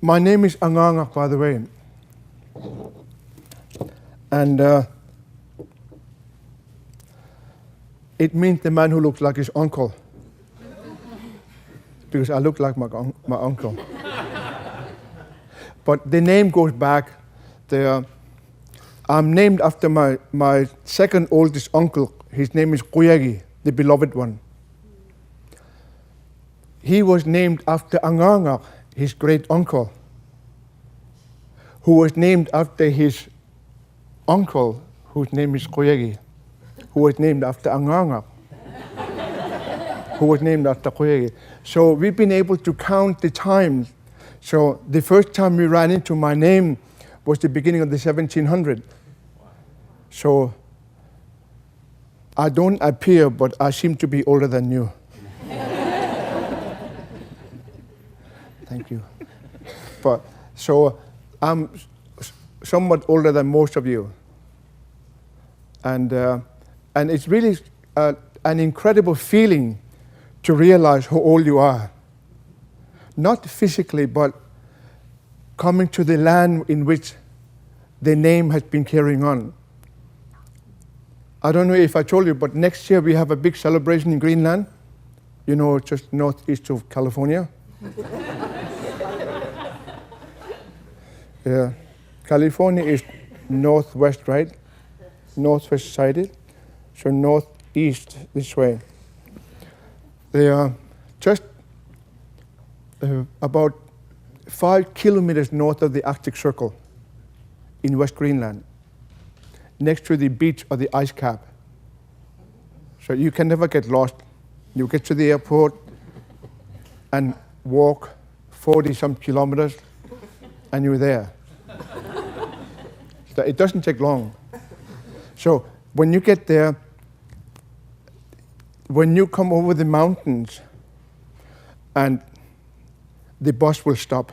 My name is Angaangaq, by the way. And it means the man who looks like his uncle. Because I look like my uncle. But the name goes back there. I'm named after my second oldest uncle. His name is Quyagi, the beloved one. He was named after Angaangaq, his great uncle, who was named after his uncle, whose name is Quyagi, who was named after Angaangaq, who was named after Quyagi. So we've been able to count the times. So the first time we ran into my name was the beginning of the 1700s. So I don't appear, but I seem to be older than you. Thank you. But so I'm somewhat older than most of you, and it's really an incredible feeling to realize how old you are. Not physically, but coming to the land in which the name has been carrying on. I don't know if I told you, but next year we have a big celebration in Greenland, you know, just northeast of California. Yeah, California is northwest, right? Northwest sided, so northeast this way. They are just about 5 kilometers north of the Arctic Circle in West Greenland, next to the beach or the ice cap. So you can never get lost. You get to the airport and walk 40-some kilometers and you're there. So it doesn't take long. So when you get there, when you come over the mountains and the bus will stop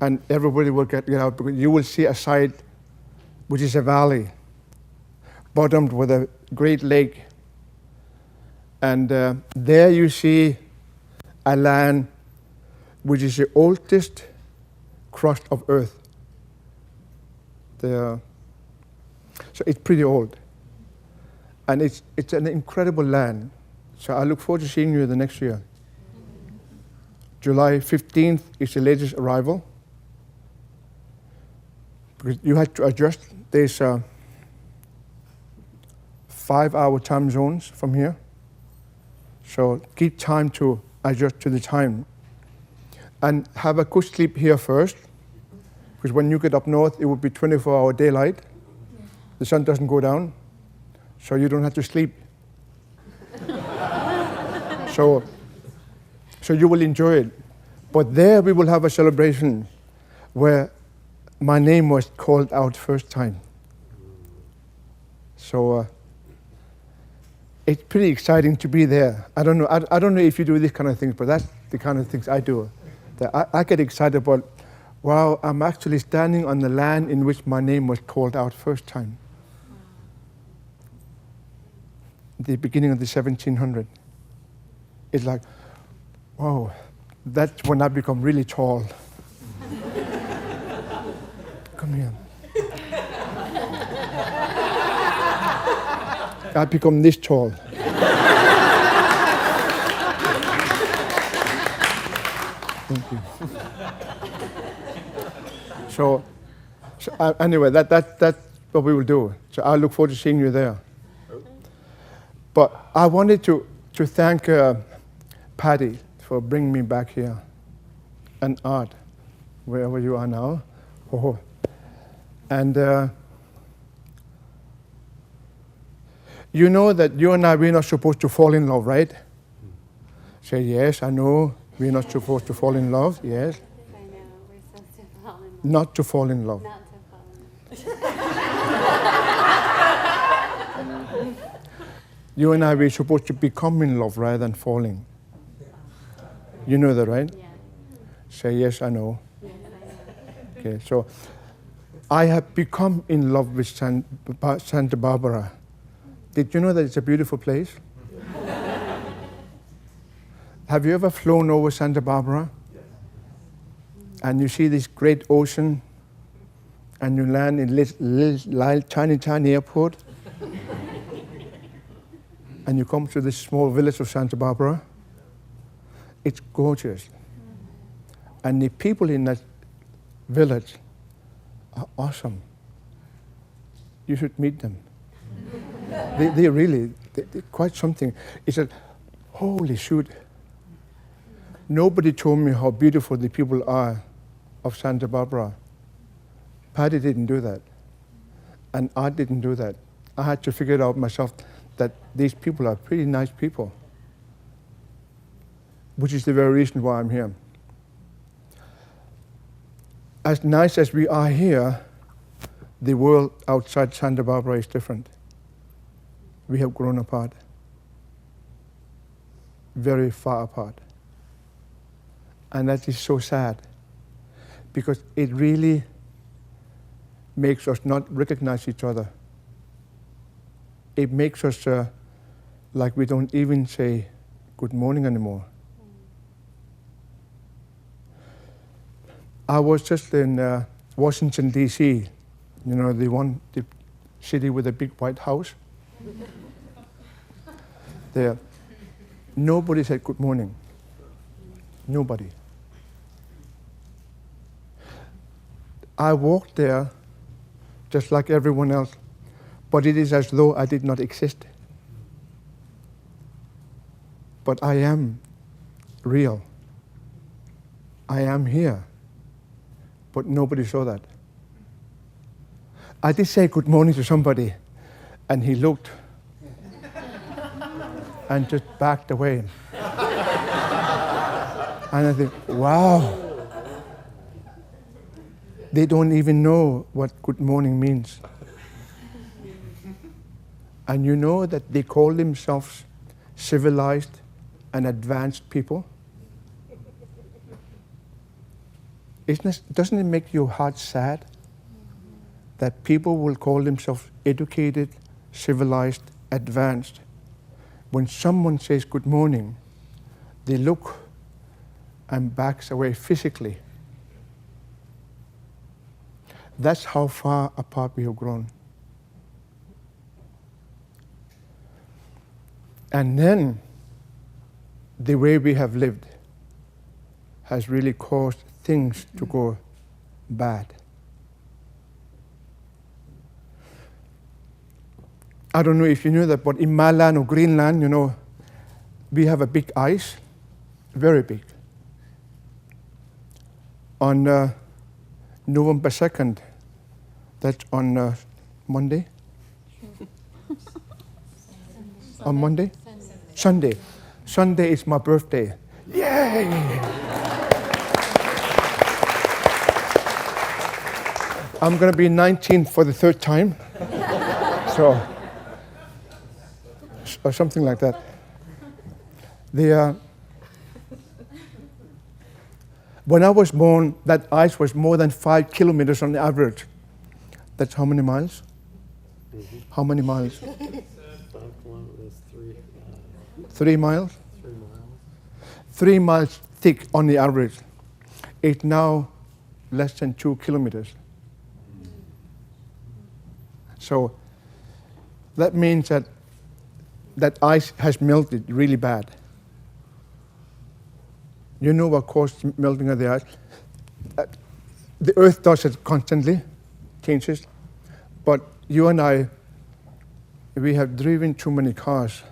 and everybody will get out, because you will see a side which is a valley bottomed with a great lake. And there you see a land which is the oldest crust of earth. So it's pretty old. And it's an incredible land. So I look forward to seeing you the next year. July 15th is the latest arrival. Because you had to adjust. There's 5-hour time zones from here. So keep time to adjust to the time. And have a good sleep here first. Because when you get up north, it will be 24-hour daylight. The sun doesn't go down. So you don't have to sleep. So you will enjoy it. But there we will have a celebration where my name was called out first time. So it's pretty exciting to be there. I don't know if you do these kind of things, but that's the kind of things I do. That I get excited about, wow, I'm actually standing on the land in which my name was called out first time. The beginning of the 1700s. It's like, wow, that's when I become really tall. Come here. I become this tall. Thank you. So anyway, that's what we will do. So I look forward to seeing you there. But I wanted to thank Patty for bringing me back here, and Art, wherever you are now. Oh. And you know that you and I, we're not supposed to fall in love, right? Say, yes, I know, we're not supposed to fall in love, yes. I know, we're supposed to fall in love. Not to fall in love. Not to fall in love. You and I, we're supposed to become in love rather than falling. You know that, right? Yeah. Say, yes, I know. Yes, I know. Okay, so I have become in love with Santa Barbara. Did you know that it's a beautiful place? Have you ever flown over Santa Barbara? and you see this great ocean, and you land in little tiny airport, and you come to this small village of Santa Barbara. It's gorgeous. And the people in that village are awesome. You should meet them. They're quite something. It's a, holy shoot. Nobody told me how beautiful the people are of Santa Barbara. Patty didn't do that. And I didn't do that. I had to figure it out myself that these people are pretty nice people, which is the very reason why I'm here. As nice as we are here, the world outside Santa Barbara is different. We have grown apart, very far apart. And that is so sad, because it really makes us not recognize each other. It makes us like we don't even say good morning anymore. I was just in Washington, D.C., the city with a big white house. There, nobody said good morning. Nobody. I walked there just like everyone else, but it is as though I did not exist. But I am real. I am here. But nobody saw that. I did say good morning to somebody, and he looked and just backed away. And I think, wow. They don't even know what good morning means. And you know that they call themselves civilized and advanced people? Doesn't it make your heart sad that people will call themselves educated, civilized, advanced? When someone says good morning, they look and backs away physically. That's how far apart we have grown. And then the way we have lived has really caused things to go bad. I don't know if you knew that, but in my land of Greenland, we have a big ice, very big. On November 2nd, that's on Monday? On Monday? Sunday. Sunday is my birthday. Yay! I'm going to be 19 for the third time. Or something like that. When I was born, that ice was more than 5 kilometers on the average. That's how many miles? Mm-hmm. How many miles? 3 miles? 3 miles. 3 miles thick on the average. It's now less than 2 kilometers. So that means that ice has melted really bad. You know what caused melting of the ice? The Earth does it constantly, changes. But you and I, we have driven too many cars.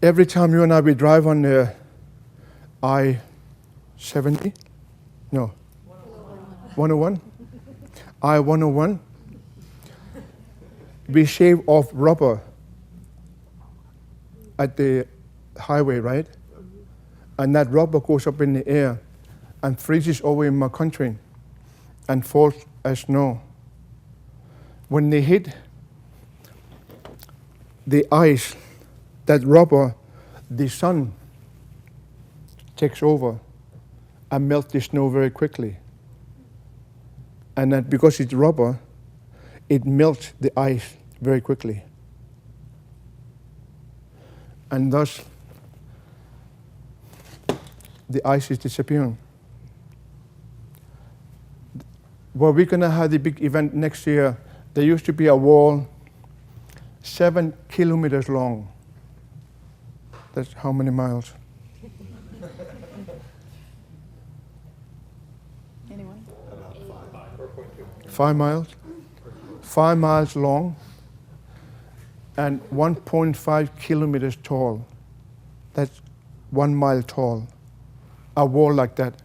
Every time you and I, we drive on the I-70? No. 101? I-101. We shave off rubber at the highway, right? And that rubber goes up in the air and freezes over in my country and falls as snow. When they hit the ice, that rubber, the sun takes over and melts the snow very quickly. And that because it's rubber, it melts the ice very quickly. And thus, the ice is disappearing. Well, we're going to have the big event next year. There used to be a wall 7 kilometers long. That's how many miles? Anyone? 5 miles. 5 miles long and 1.5 kilometers tall. That's 1 mile tall. A wall like that.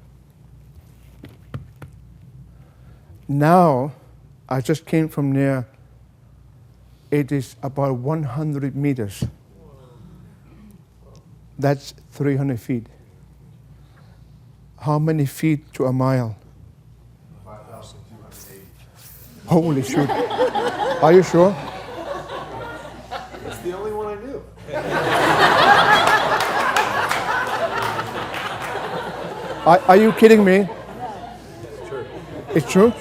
Now, I just came from there. It is about 100 meters. That's 300 feet. How many feet to a mile? 5,280. Holy shoot. Are you sure? It's the only one I knew. Are you kidding me? It's true. It's true?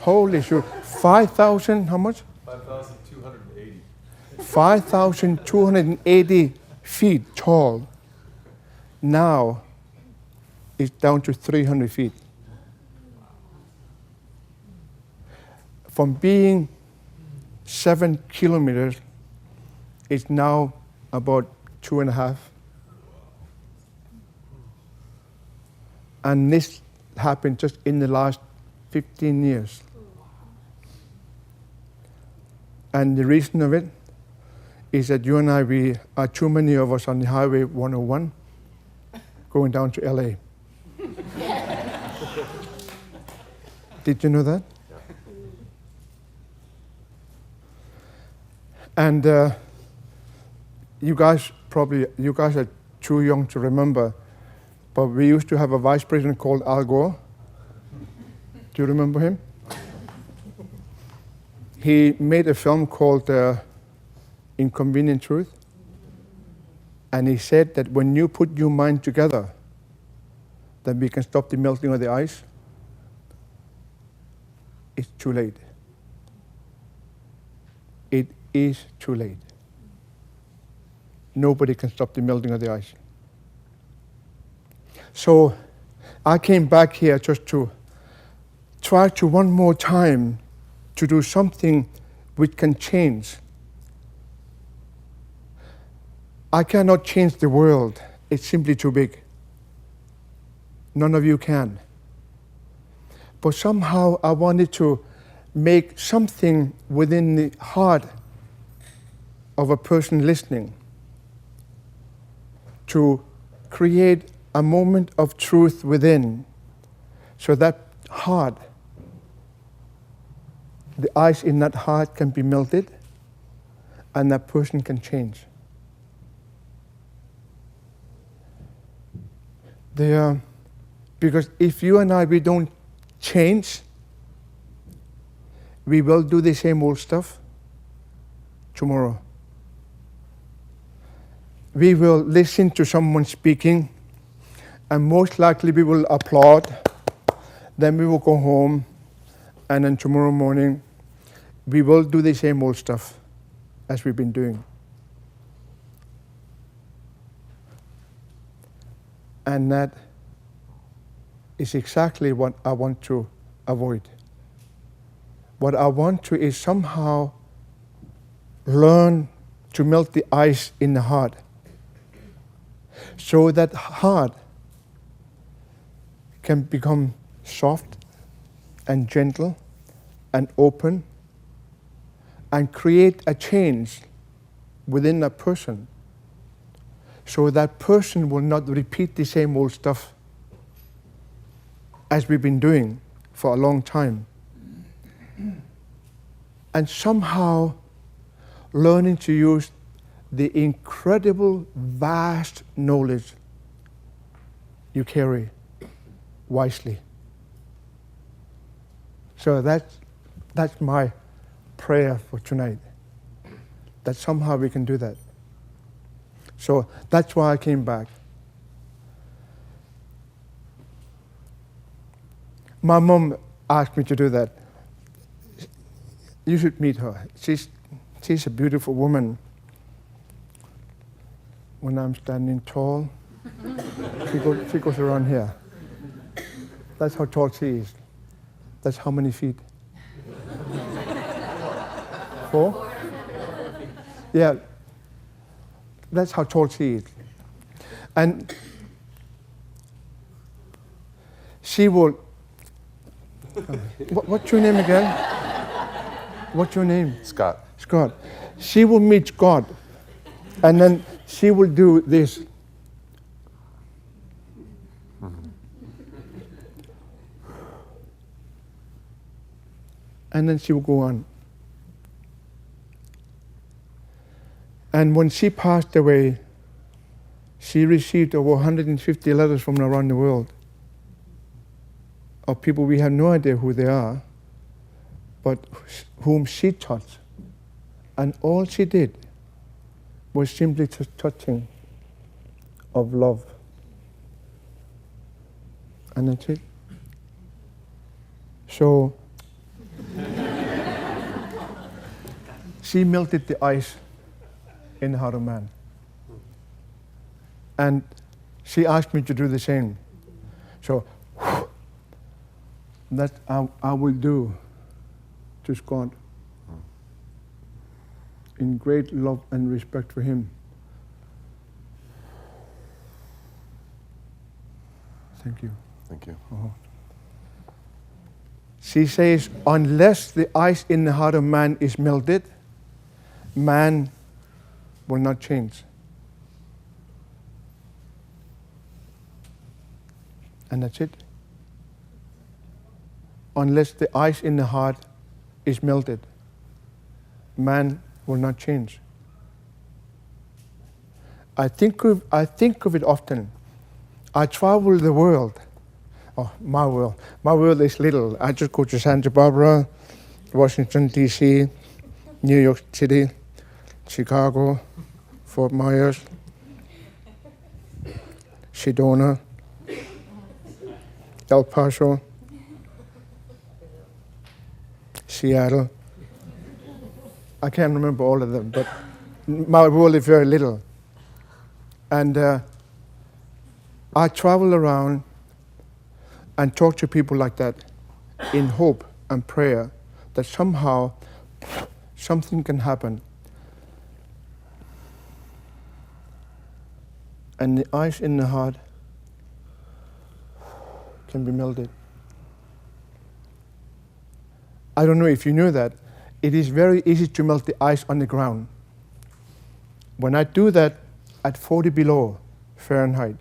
Holy shoot. 5,000, how much? 5,280. 5,280 feet tall. Now it's down to 300 feet. From being 7 kilometers, it's now about 2.5. And this happened just in the last 15 years. And the reason of it is that you and I, we are too many of us on the Highway 101 going down to LA. Did you know that? And you guys are too young to remember, but we used to have a vice president called Al Gore. Do you remember him? He made a film called Inconvenient Truth. And he said that when you put your mind together, then we can stop the melting of the ice. It's too late. It is too late. Nobody can stop the melting of the ice. So I came back here just to try to one more time to do something which can change. I cannot change the world. It's simply too big. None of you can. But somehow I wanted to make something within the heart of a person listening to create a moment of truth within, so that heart, the ice in that heart can be melted and that person can change. Because if you and I, we don't change, we will do the same old stuff tomorrow. We will listen to someone speaking, and most likely we will applaud. Then we will go home, and then tomorrow morning we will do the same old stuff as we've been doing. And that is exactly what I want to avoid. What I want to is somehow learn to melt the ice in the heart, so that heart can become soft and gentle and open and create a change within a person, so that person will not repeat the same old stuff as we've been doing for a long time. And somehow learning to use the incredible, vast knowledge you carry wisely. So that's my prayer for tonight, that somehow we can do that. So that's why I came back. My mom asked me to do that. You should meet her. She's a beautiful woman. When I'm standing tall. She goes around here. That's how tall she is. That's how many feet? 4? Yeah. That's how tall she is. And she will... What's your name again? What's your name? Scott. Scott. She will meet God. And then she will do this. And then she will go on. And when she passed away, she received over 150 letters from around the world of people we have no idea who they are, but whom she touched. And all she did was simply touching of love. And that's it. So she melted the ice in the heart of man. And she asked me to do the same. So that I will do to Scott in great love and respect for him. Thank you. Thank you. She says, unless the ice in the heart of man is melted, man will not change. And that's it. Unless the ice in the heart is melted, man will not change. I think of it often. I travel the world. Oh, my world. My world is little. I just go to Santa Barbara, Washington, D.C., New York City, Chicago, Fort Myers, Sedona, El Paso, Seattle. I can't remember all of them, but my world is very little. And I travel around and talk to people like that in hope and prayer that somehow something can happen. And the ice in the heart can be melted. I don't know if you knew that. It is very easy to melt the ice on the ground. When I do that at 40 below Fahrenheit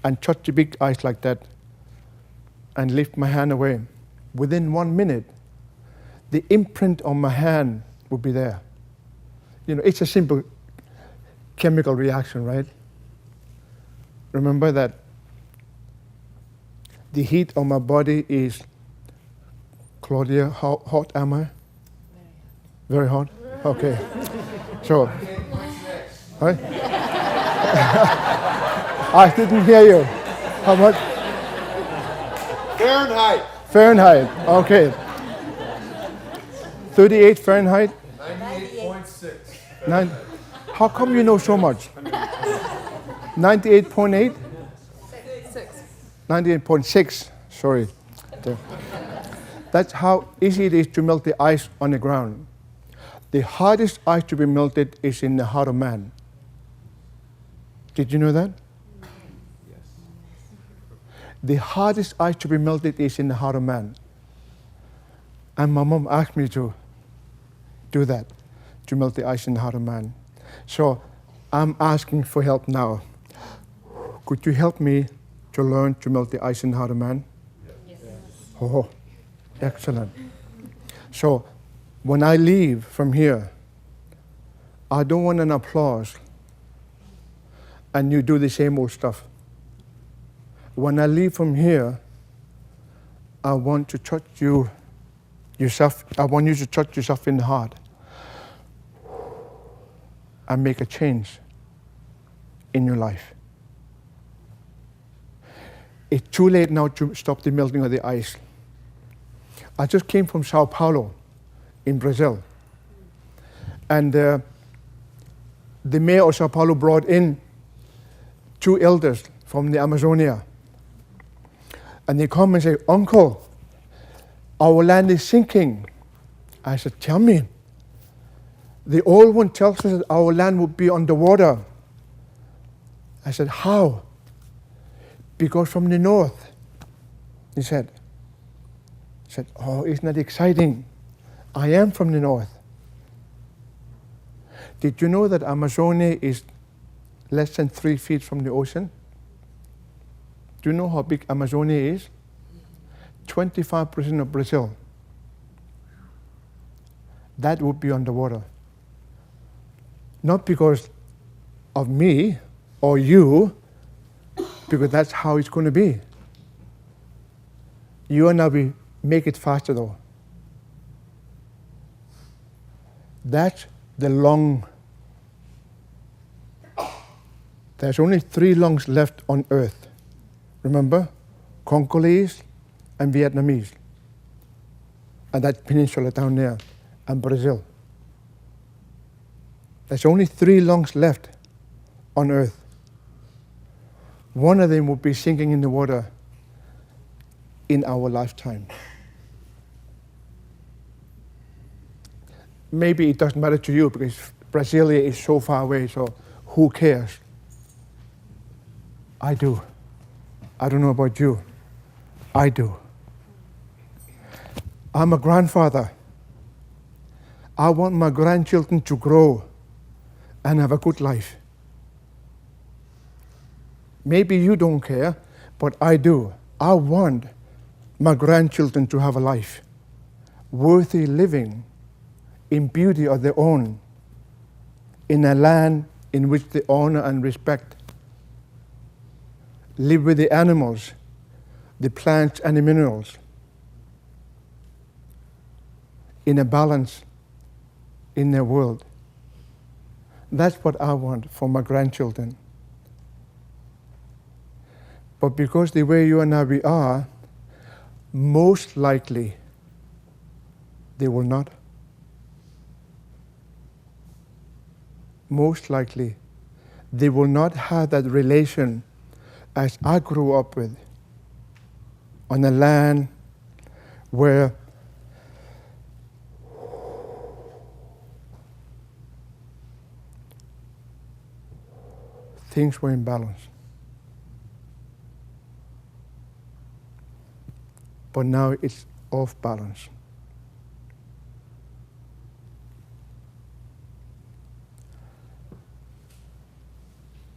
and touch the big ice like that and lift my hand away, within 1 minute, the imprint on my hand will be there. You know, it's a simple chemical reaction, right? Remember that the heat on my body is, Claudia, how hot am I? Very hot? Okay. So, right? I didn't hear you. How much? Fahrenheit. Fahrenheit, okay. 38 Fahrenheit? 98.6. How come you know so much? 98.8? 98.6, sorry. That's how easy it is to melt the ice on the ground. The hardest ice to be melted is in the heart of man. Did you know that? Yes. The hardest ice to be melted is in the heart of man. And my mom asked me to do that, to melt the ice in the heart of man. So I'm asking for help now. Could you help me to learn to melt the ice in the heart of man? Yes. Oh, excellent. So when I leave from here, I don't want an applause and you do the same old stuff. When I leave from here, I want to touch yourself. I want you to touch yourself in the heart and make a change in your life. It's too late now to stop the melting of the ice. I just came from Sao Paulo in Brazil. And the mayor of Sao Paulo brought in 2 elders from the Amazonia. And they come and say, "Uncle, our land is sinking." I said, "Tell me." The old one tells us that our land would be underwater. I said, "How?" "Because from the north," he said. I said, "Oh, isn't that exciting? I am from the north." Did you know that Amazonia is less than 3 feet from the ocean? Do you know how big Amazonia is? 25% of Brazil. That would be underwater. Not because of me or you, because that's how it's going to be. You and I will make it faster though. That's the lung. There's only 3 lungs left on Earth. Remember? Congolese and Vietnamese. And that peninsula down there, and Brazil. There's only 3 lungs left on Earth. One of them would be sinking in the water in our lifetime. Maybe it doesn't matter to you because Brasilia is so far away, so who cares? I do. I don't know about you. I do. I'm a grandfather. I want my grandchildren to grow and have a good life. Maybe you don't care, but I do. I want my grandchildren to have a life worthy living in beauty of their own, in a land in which they honor and respect, live with the animals, the plants and the minerals, in a balance in their world. That's what I want for my grandchildren. But because the way you and I we are, most likely they will not. Most likely they will not have that relation as I grew up with, on a land where things were in balance. But now it's off balance.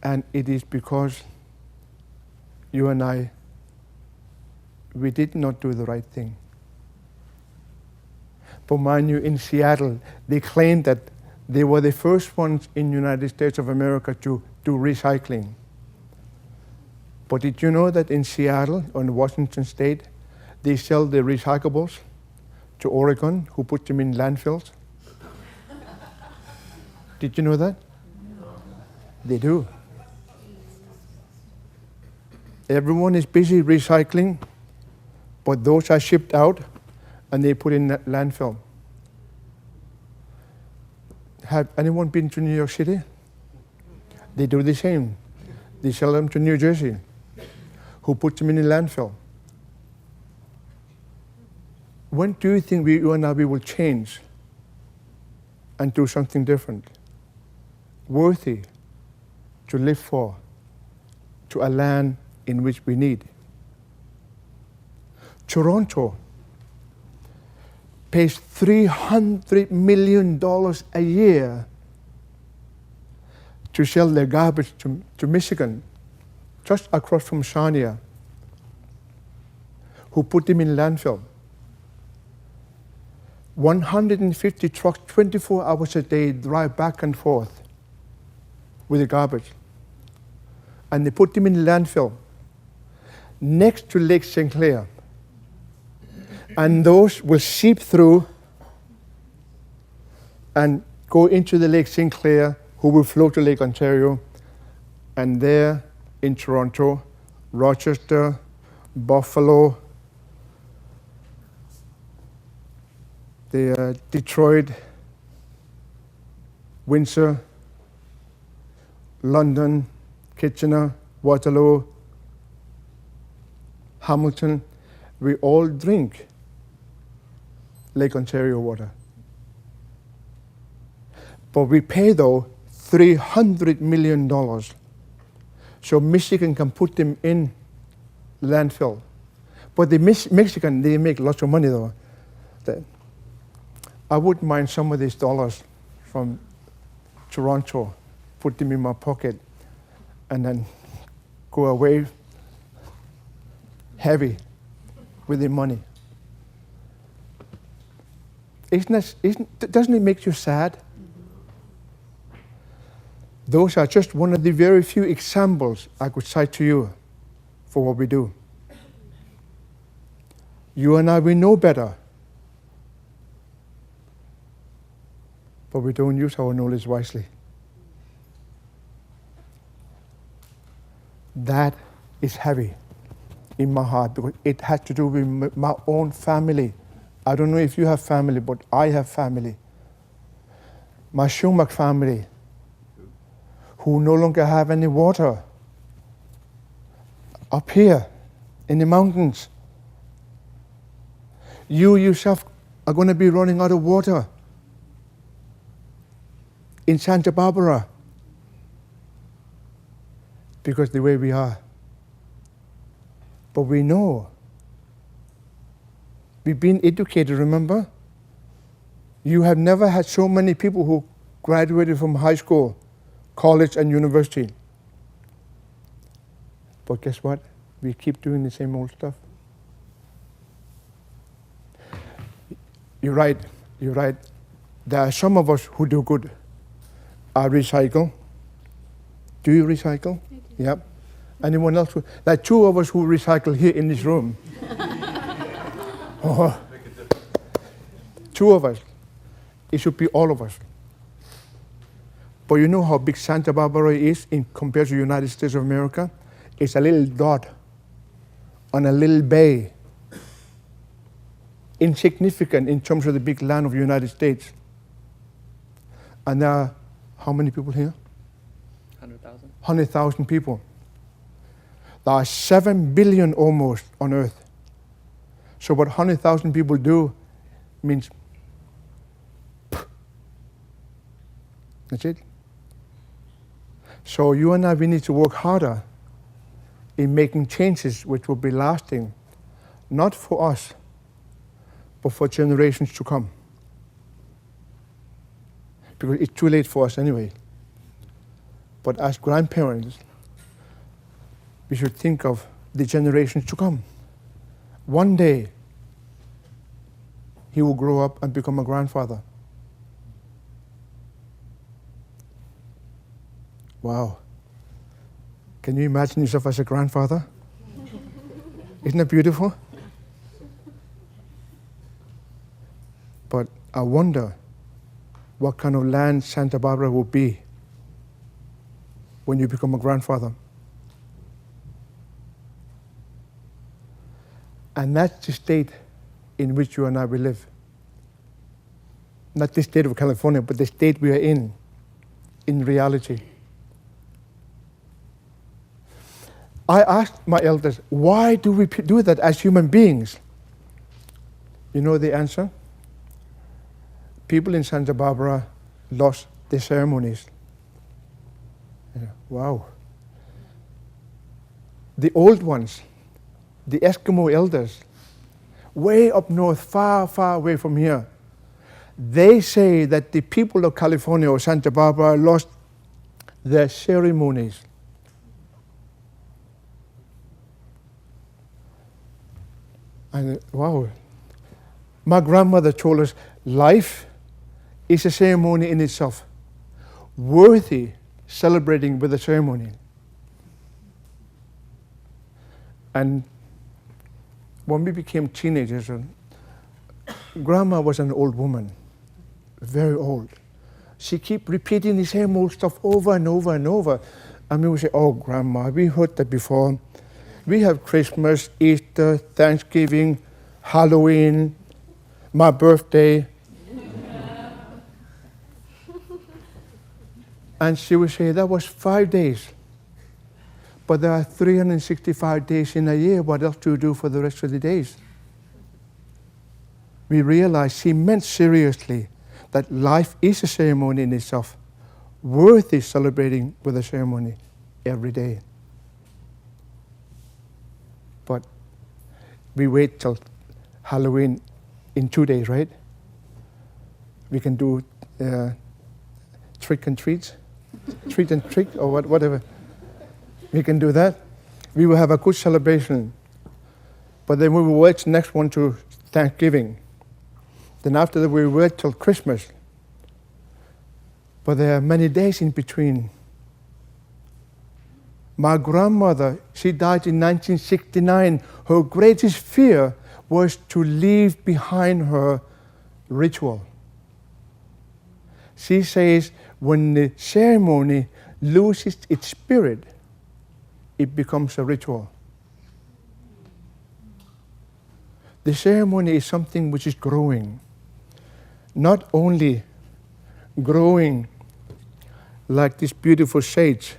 And it is because you and I, we did not do the right thing. But mind you, in Seattle, they claimed that they were the first ones in the United States of America to do recycling. But did you know that in Seattle, in Washington State, they sell the recyclables to Oregon, who put them in landfills? Did you know that? No. They do. Everyone is busy recycling, but those are shipped out and they put in landfill. Have anyone been to New York City? They do the same. They sell them to New Jersey, who put them in the landfill. When do you think you and I will change and do something different, worthy to live for, to a land in which we need? Toronto pays $300 million a year to sell their garbage to Michigan, just across from Sarnia, who put them in landfill. 150 trucks, 24 hours a day, drive back and forth with the garbage. And they put them in landfill next to Lake St. Clair. And those will seep through and go into the Lake St. Clair, who will flow to Lake Ontario. And there in Toronto, Rochester, Buffalo, Detroit, Windsor, London, Kitchener, Waterloo, Hamilton, we all drink Lake Ontario water. But we pay, though, $300 million so Michigan can put them in landfill. But the Mexican, they make lots of money, though. I wouldn't mind some of these dollars from Toronto, put them in my pocket, and then go away heavy with the money. Doesn't it make you sad? Those are just one of the very few examples I could cite to you for what we do. You and I, we know better, but we don't use our knowledge wisely. That is heavy in my heart because it has to do with my own family. I don't know if you have family, but I have family. My Shumak family, who no longer have any water up here in the mountains. You yourself are going to be running out of water in Santa Barbara because the way we are. But we know. We've been educated, remember? You have never had so many people who graduated from high school, college, and university. But guess what? We keep doing the same old stuff. You're right. There are some of us who do good. I recycle. Do you recycle? I do. Yep. Anyone else? There are two of us who recycle here in this room. Oh, two of us. It should be all of us. But you know how big Santa Barbara is compared to the United States of America? It's a little dot on a little bay. Insignificant in terms of the big land of the United States. And there are how many people here? 100,000. 100,000 people. There are 7 billion almost on Earth. So what 100,000 people do means that's it. So you and I, we need to work harder in making changes which will be lasting, not for us, but for generations to come. Because it's too late for us anyway. But as grandparents, we should think of the generations to come. One day, he will grow up and become a grandfather. Wow. Can you imagine yourself as a grandfather? Isn't that beautiful? But I wonder what kind of land Santa Barbara will be when you become a grandfather. And that's the state in which you and I will live. Not the state of California, but the state we are in reality. I asked my elders, why do we do that as human beings? You know the answer? People in Santa Barbara lost their ceremonies. Yeah, wow. The old ones, the Eskimo elders, way up north, far, far away from here, they say that the people of California or Santa Barbara lost their ceremonies. And wow, my grandmother told us life is a ceremony in itself, worthy celebrating with a ceremony. And when we became teenagers, Grandma was an old woman, very old. She kept repeating the same old stuff over and over and over. And we would say, oh, Grandma, we heard that before. We have Christmas, Easter, Thanksgiving, Halloween, my birthday. And she would say, that was 5 days. But there are 365 days in a year. What else do you do for the rest of the days? We realized she meant seriously that life is a ceremony in itself, worthy celebrating with a ceremony every day. But we wait till Halloween in 2 days, right? We can do trick and treats, treat and trick, or whatever. We can do that. We will have a good celebration. But then we will wait next one to Thanksgiving. Then after that we will wait till Christmas. But there are many days in between. My grandmother, she died in 1969. Her greatest fear was to leave behind her ritual. She says when the ceremony loses its spirit, it becomes a ritual. The ceremony is something which is growing. Not only growing like this beautiful sage,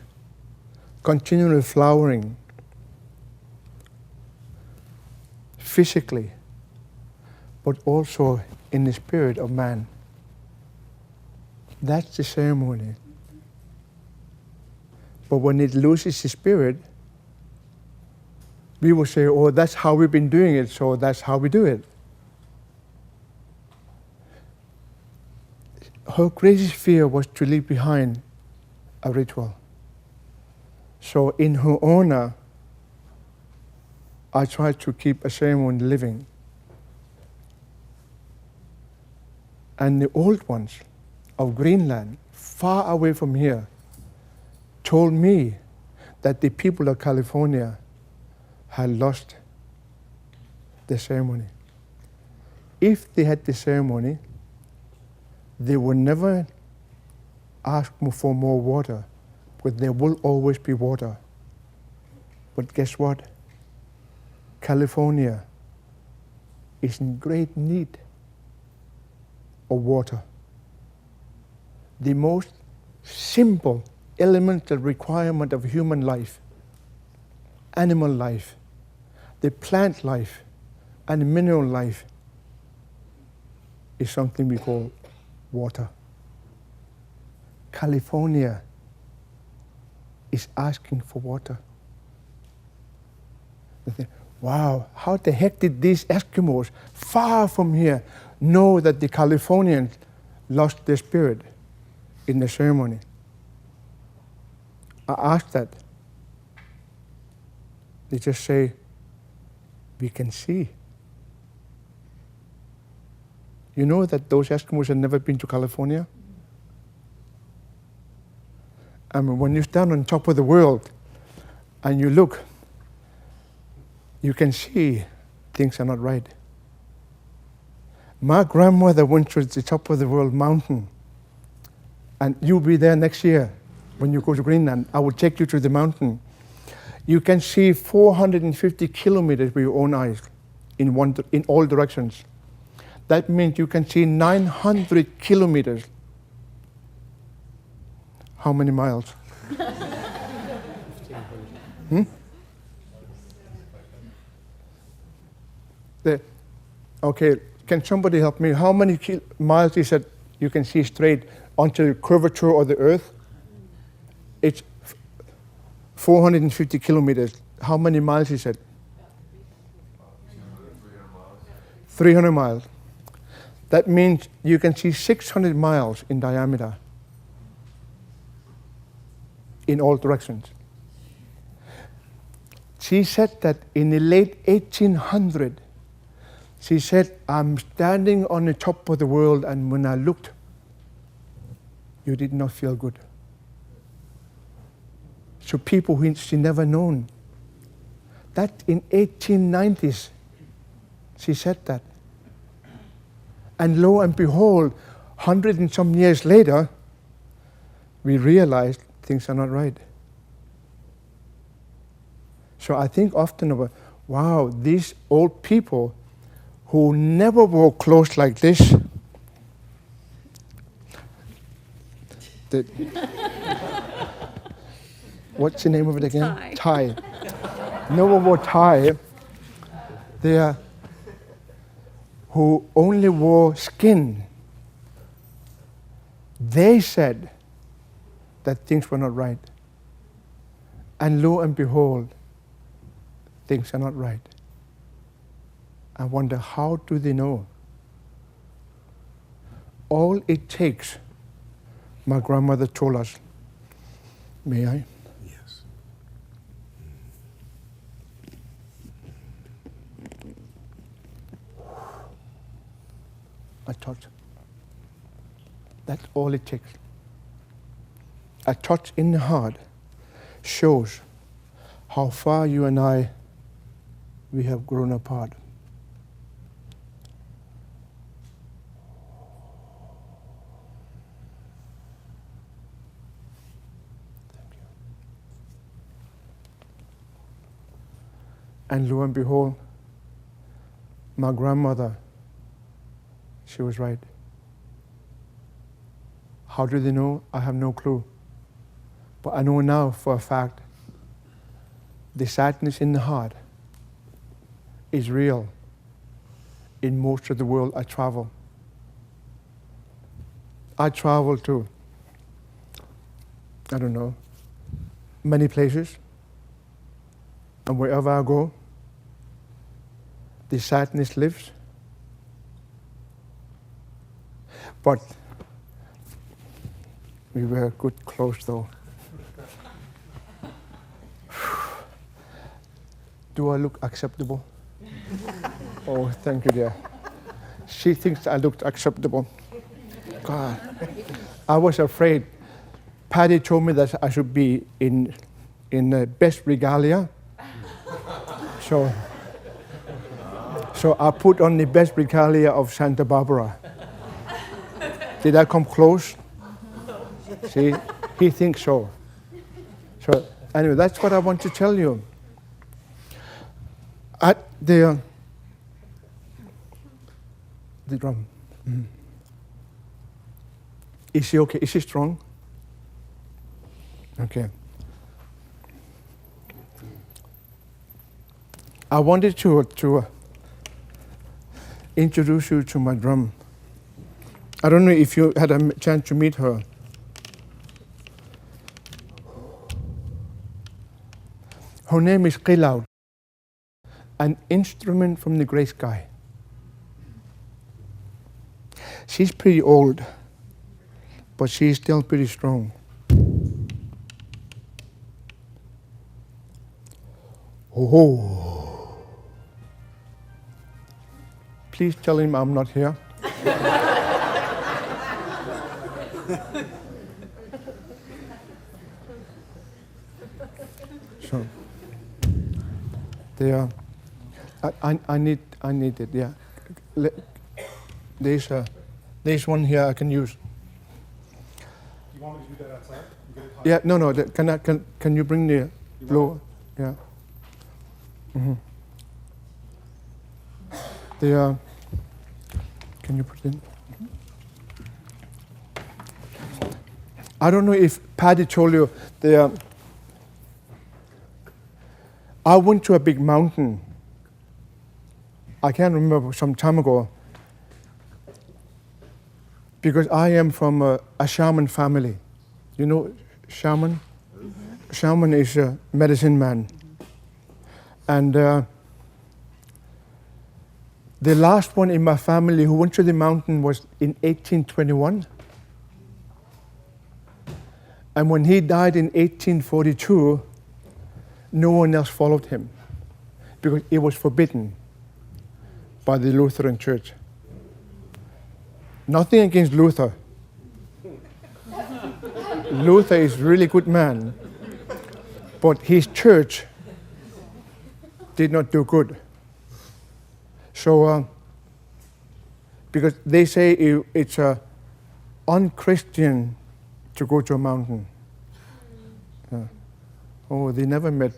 continually flowering physically, but also in the spirit of man. That's the ceremony. But when it loses its spirit, we will say, oh, that's how we've been doing it, so that's how we do it. Her greatest fear was to leave behind a ritual. So in her honor, I tried to keep a ceremony living. And the old ones of Greenland, far away from here, told me that the people of California had lost the ceremony. If they had the ceremony, they would never ask for more water, but there will always be water. But guess what? California is in great need of water. The most simple elemental requirement of human life, animal life, the plant life, and the mineral life is something we call water. California is asking for water. They think, wow, how the heck did these Eskimos far from here know that the Californians lost their spirit in the ceremony? I asked that. They just say, we can see. You know that those Eskimos have never been to California? I mean, when you stand on top of the world and you look, you can see things are not right. My grandmother went to the top of the world mountain, and you'll be there next year when you go to Greenland. I will take you to the mountain. You can see 450 kilometers with your own eyes in all directions. That means you can see 900 kilometers. How many miles? Okay, can somebody help me? How many miles is it you can see straight onto the curvature of the earth? It's 450 kilometers. How many miles is it? 300 miles. That means you can see 600 miles in diameter in all directions. She said that in the late 1800s, she said, I'm standing on the top of the world, and when I looked, you did not feel good. So people who she never known. That in 1890s, she said that. And lo and behold, 100 and some years later, we realized things are not right. So I think often about, wow, these old people who never wore clothes like this, what's the name of it again? Thai. Thai. No more Thai. They are who only wore skin. They said that things were not right. And lo and behold, things are not right. I wonder, how do they know? All it takes, my grandmother told us, may I? Yes. A touch. That's all it takes. A touch in the heart shows how far you and I, we have grown apart. Thank you. And lo and behold, my grandmother, she was right. How do they know? I have no clue. But I know now for a fact, the sadness in the heart is real in most of the world I travel. I travel to, I don't know, many places. And wherever I go, the sadness lives. But we were good close though. Do I look acceptable? Oh, thank you, dear. She thinks I looked acceptable. God, I was afraid. Patty told me that I should be in the best regalia. So I put on the best regalia of Santa Barbara. Did I come close? See, he thinks so. So anyway, that's what I want to tell you. At the drum. Is she okay? Is she strong? Okay. I wanted to introduce you to my drum. I don't know if you had a chance to meet her. Her name is Qilaut, an instrument from the gray sky. She's pretty old, but she's still pretty strong. Oh. Please tell him I'm not here. So, there. I need it. Yeah. There's one here I can use. You want me to do that outside? You get it hot? Yeah. No. Can you bring the blower? Yeah. Mm-hmm. Can you put it in? I don't know if Patty told you, I went to a big mountain. I can't remember, some time ago, because I am from a shaman family. You know shaman? Mm-hmm. Shaman is a medicine man. And the last one in my family who went to the mountain was in 1821. And when he died in 1842, no one else followed him because it was forbidden by the Lutheran Church. Nothing against Luther. Luther is a really good man, but his church did not do good. So, because they say it's unchristian to go to a mountain. Oh, they never met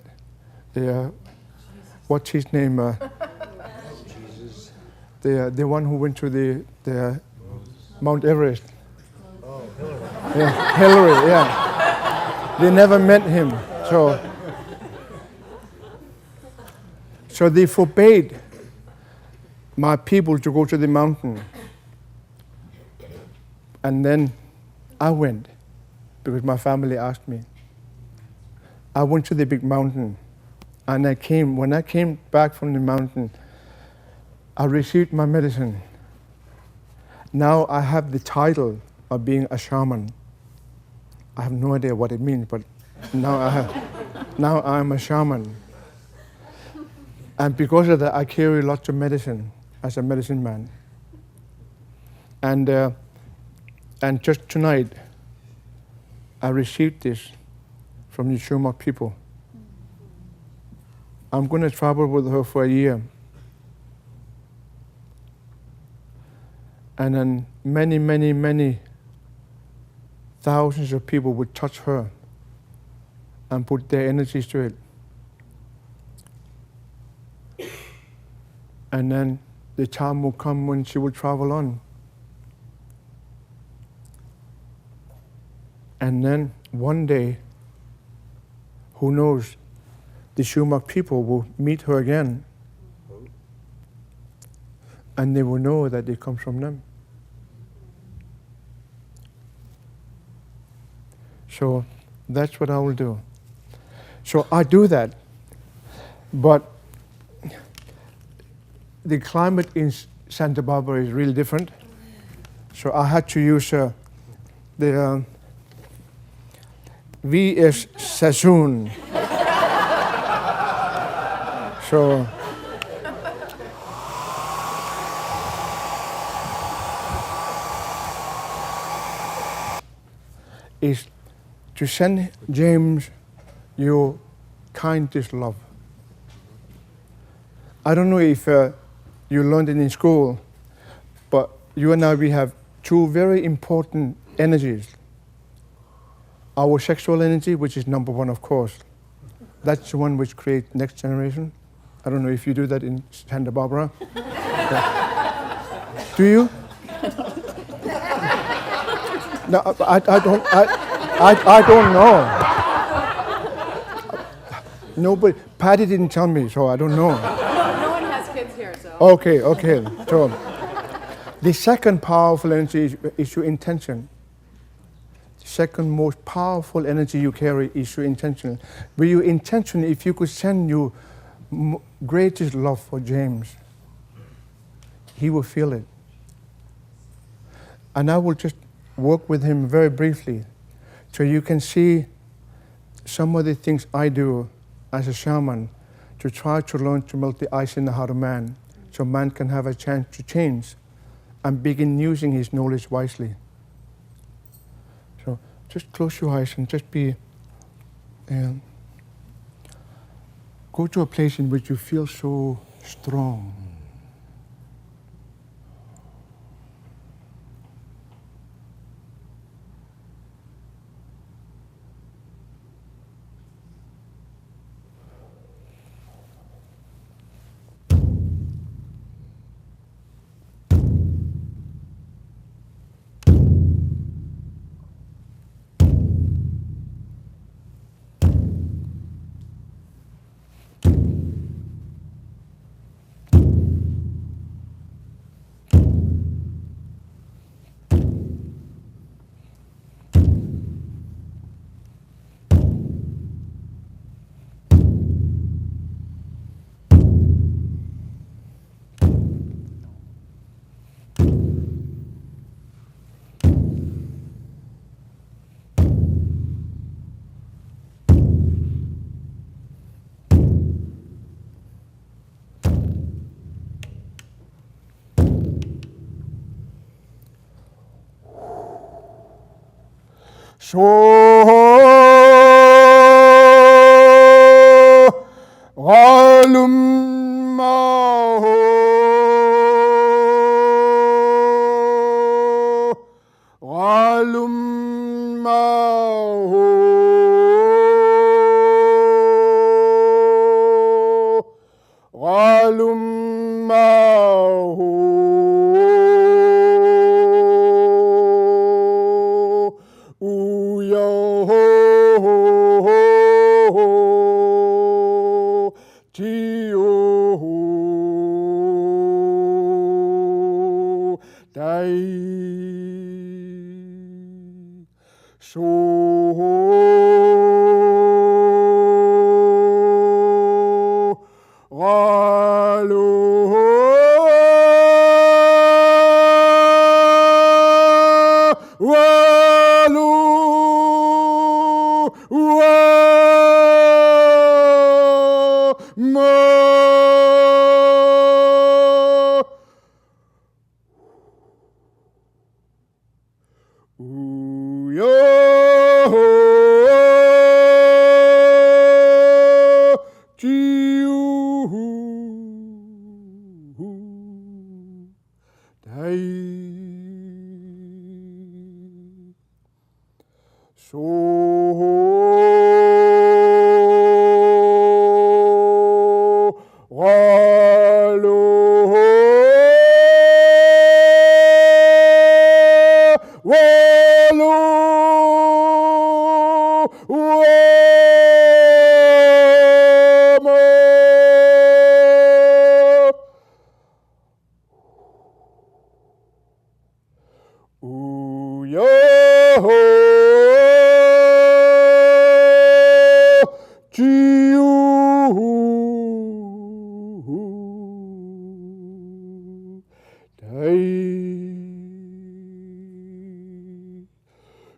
what's his name? Jesus. The one who went to the Mount Everest. Oh, Hillary. Yeah, Hillary, yeah. They never met him. So they forbade my people to go to the mountain. And then I went because my family asked me. I went to the big mountain, and when I came back from the mountain, I received my medicine. Now I have the title of being a shaman. I have no idea what it means, but now I'm a shaman. And because of that, I carry lots of medicine as a medicine man. And just tonight, I received this from the Shumak people. I'm going to travel with her for a year. And then many, many, many thousands of people would touch her and put their energies to it. And then the time will come when she will travel on. And then one day, who knows, the Shumak people will meet her again. And they will know that it comes from them. So that's what I will do. So I do that, but the climate in Santa Barbara is really different. So I had to use the VS Sassoon. So is to send James your kindest love. I don't know if you learned it in school, but you and I, we have two very important energies. Our sexual energy, which is number one, of course. That's the one which creates next generation. I don't know if you do that in Santa Barbara. Yeah. Do you? No, I don't know. Nobody, Patty didn't tell me, so I don't know. No one has kids here, so. Okay. So the second powerful energy is your intention. The second most powerful energy you carry is your intention. With your intention, if you could send your greatest love for James, he will feel it. And I will just work with him very briefly so you can see some of the things I do as a shaman to try to learn to melt the ice in the heart of man so man can have a chance to change and begin using his knowledge wisely. So just close your eyes and just be, go to a place in which you feel so strong. So Galum Maho Galum Maho Galum Maho Uyo ho ho ho dai so walu walu ma Uyo Chiu Dai So Walu Walu Wamo Uyo Chiu Dai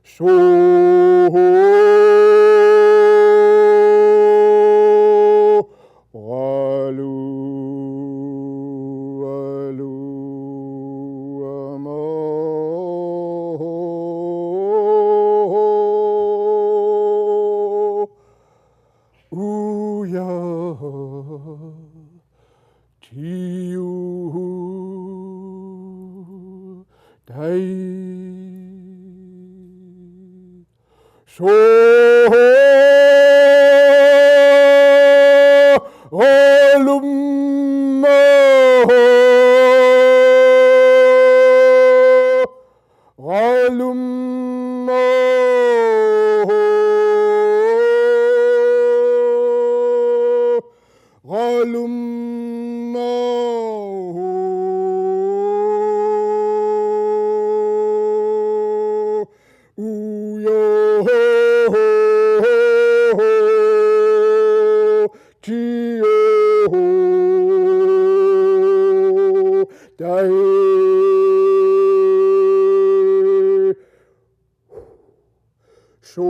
So Walu Walu Amo Uya Chiu Dai So Olumma Olumma Olumma Uyo Chiyo Dai So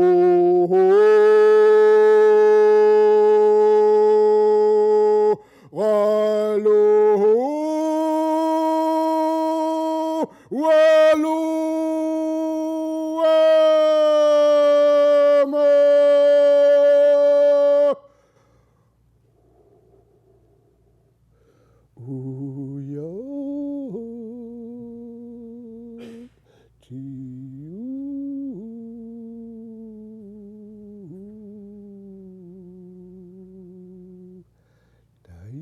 Walu Walu Wamo Uyo Chiu Dai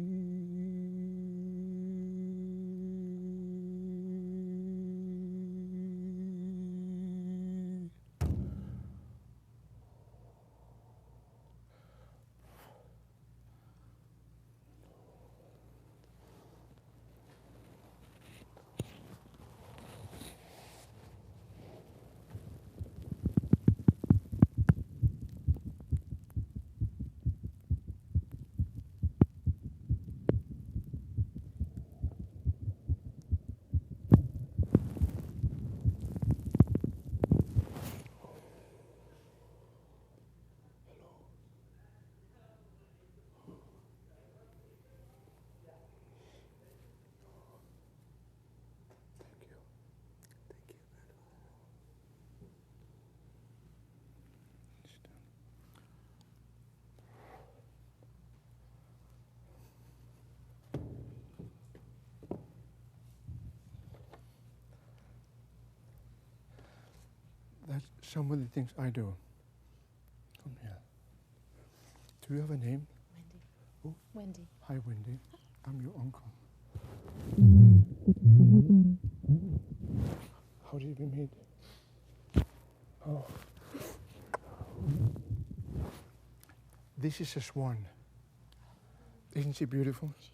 That's some of the things I do. Come here. Do you have a name? Wendy. Oh. Wendy. Hi, Wendy. I'm your uncle. How did we meet? Oh. This is a swan. Isn't she beautiful? She is.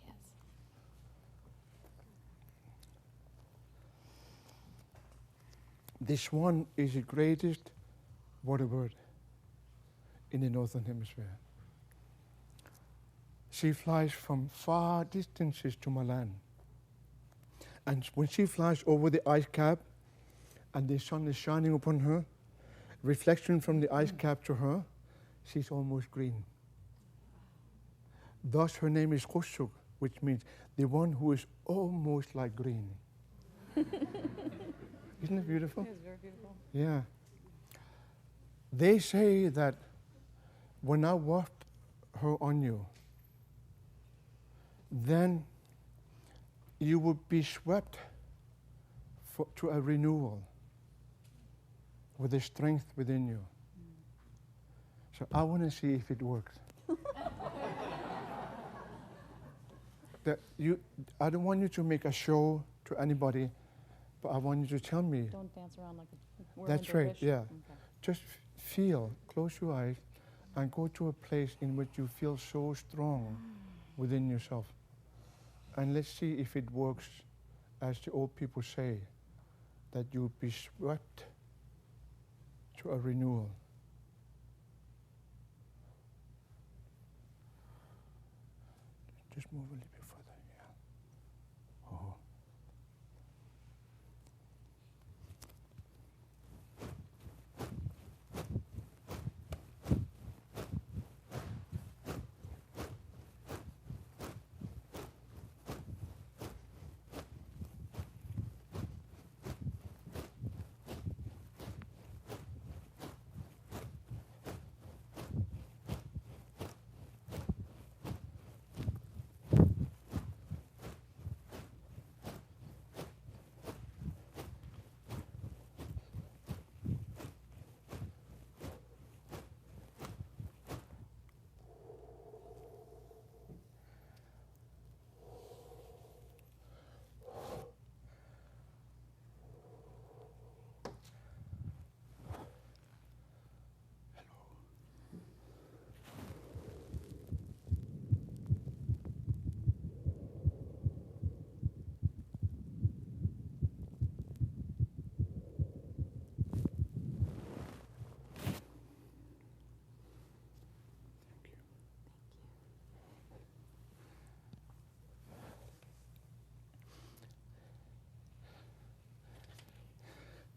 The swan is the greatest water bird in the northern hemisphere. She flies from far distances to my land. And when she flies over the ice cap and the sun is shining upon her, reflection from the ice cap to her, she's almost green. Thus her name is Korsuaq, which means the one who is almost like green. Isn't it beautiful? It is very beautiful. Yeah. They say that when I waft her on you, then you will be swept to a renewal with the strength within you. So I want to see if it works. I don't want you to make a show to anybody, but I want you to tell me. Don't dance around like a whirling That's right, dervish. yeah. Okay. Just feel, close your eyes, and go to a place in which you feel so strong within yourself. And let's see if it works, as the old people say, that you'll be swept to a renewal. Just move a little bit further, yeah. Oh.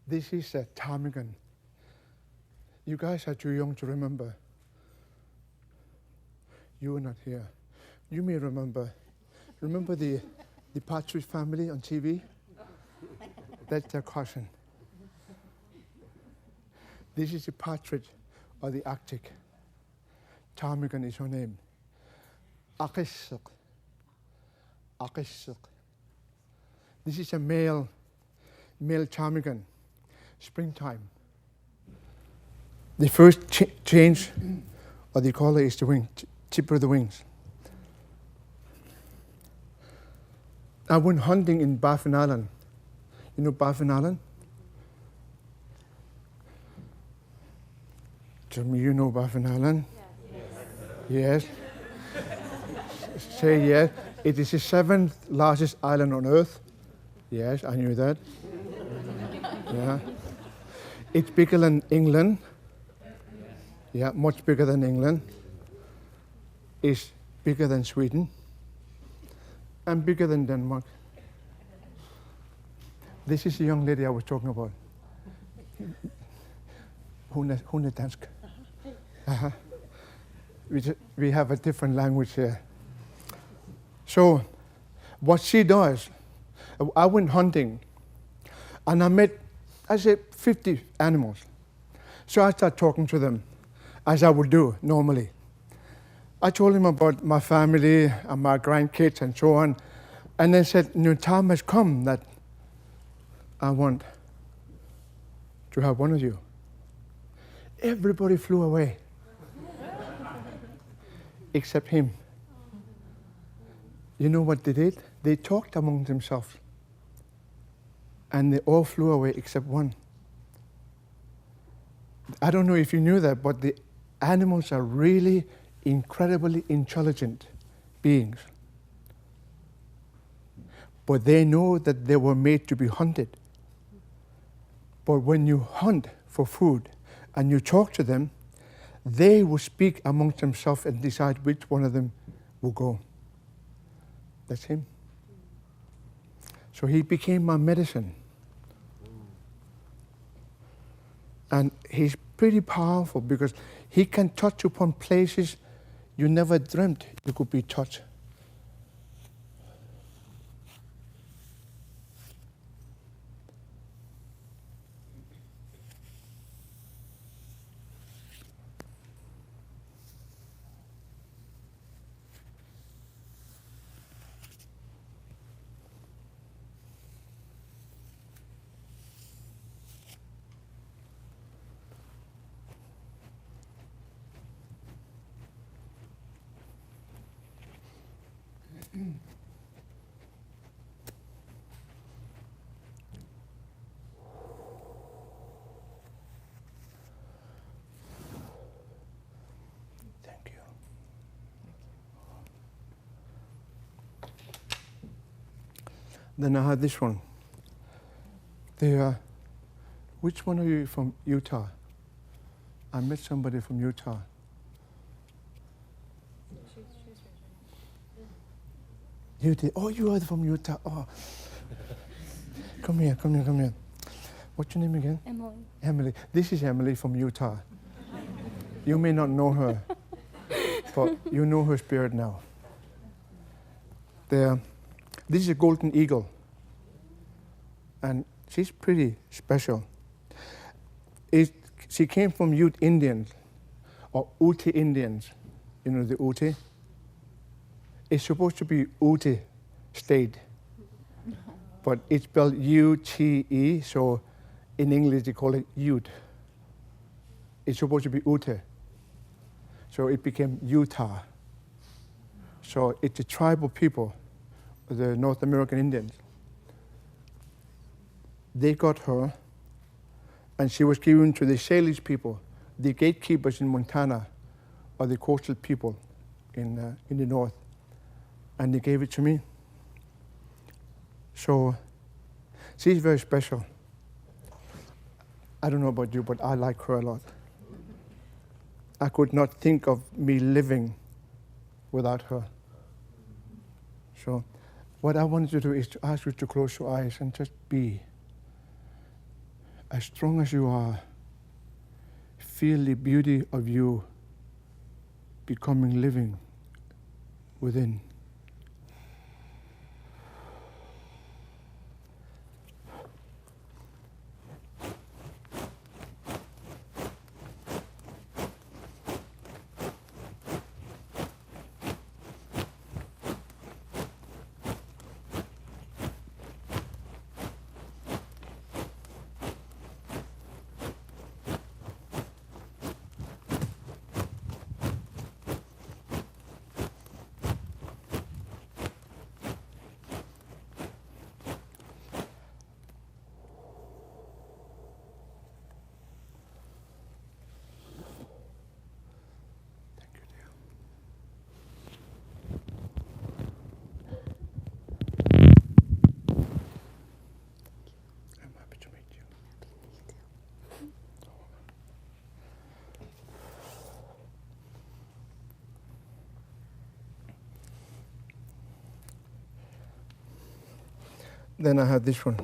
This is a ptarmigan. You guys are too young to remember. You were not here. You may remember. Remember the Partridge Family on TV? That's their cousin. This is the partridge of the Arctic. Ptarmigan is her name. Angakaq. Angakaq. This is a male ptarmigan. Springtime. The first change of the color is the wing, tip of the wings. I went hunting in Baffin Island. You know Baffin Island? Jimmy, you know Baffin Island? Yes. Say yes. It is the 7th largest island on Earth. Yes, I knew that. Yeah. It's bigger than England. Yeah, much bigger than England. It's bigger than Sweden. And bigger than Denmark. This is the young lady I was talking about. Hun er dansk. We have a different language here. So, what she does, I went hunting, and I met, I said, 50 animals. So I started talking to them, as I would do normally. I told them about my family and my grandkids and so on, and they said, time has come that I want to have one of you. Everybody flew away, except him. You know what they did? They talked among themselves, and they all flew away except one. I don't know if you knew that, but the animals are really incredibly intelligent beings. But they know that they were made to be hunted. But when you hunt for food and you talk to them, they will speak amongst themselves and decide which one of them will go. That's him. So he became my medicine. And he's pretty powerful because he can touch upon places you never dreamt you could be touched. Thank you. Then I had this one. Which one are you from Utah? I met somebody from Utah. You did? Oh, you are from Utah. Oh. Come here. What's your name again? Emily. Emily. This is Emily from Utah. You may not know her, but you know her spirit now. This is a golden eagle, and she's pretty special. She came from Ute Indians, or Ute Indians. You know the Ute? It's supposed to be Ute state, but it's spelled U-T-E, so in English they call it Ute. It's supposed to be Ute, so it became Utah. So it's a tribal people, the North American Indians. They got her, and she was given to the Salish people, the gatekeepers in Montana, or the coastal people in the north. And they gave it to me. So she's very special. I don't know about you, but I like her a lot. I could not think of me living without her. So what I wanted to do is to ask you to close your eyes and just be as strong as you are. Feel the beauty of you becoming living within. Then I had this one.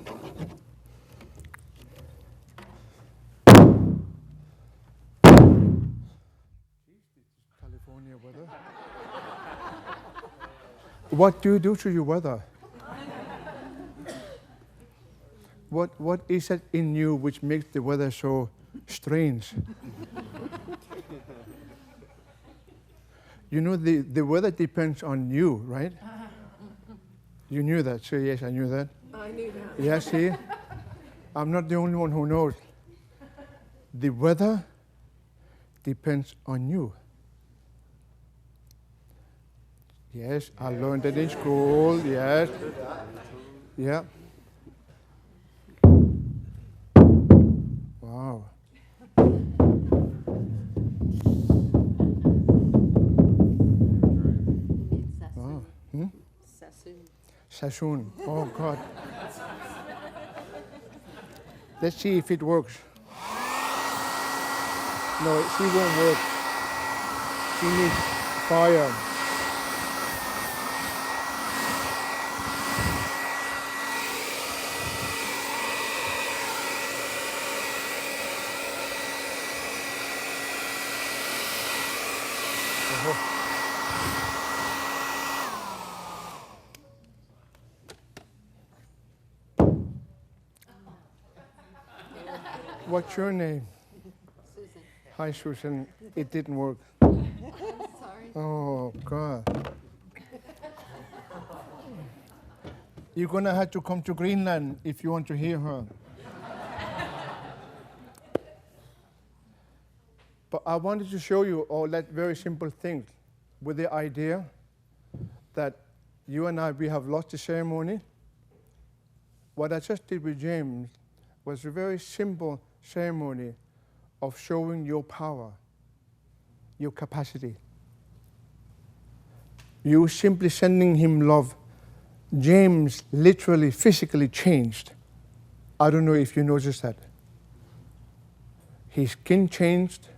California weather. What do you do to your weather? What is it in you which makes the weather so strange? You know, the weather depends on you, right? You knew that, so yes, I knew that. I knew that. Yes, see? I'm not the only one who knows. The weather depends on you. Yes, I learned it in school, yes. Yeah. Wow. Wow. Hmm? Sassoon. Sassoon. Oh, God. Let's see if it works. No, she won't work. She needs fire. What's your name? Susan. Hi, Susan. It didn't work. Sorry. Oh, God. You're going to have to come to Greenland if you want to hear her. But I wanted to show you all that very simple thing with the idea that you and I, we have lost the ceremony. What I just did with James was a very simple ceremony of showing your power, your capacity. You simply sending him love. James literally, physically changed. I don't know if you noticed that. His skin changed,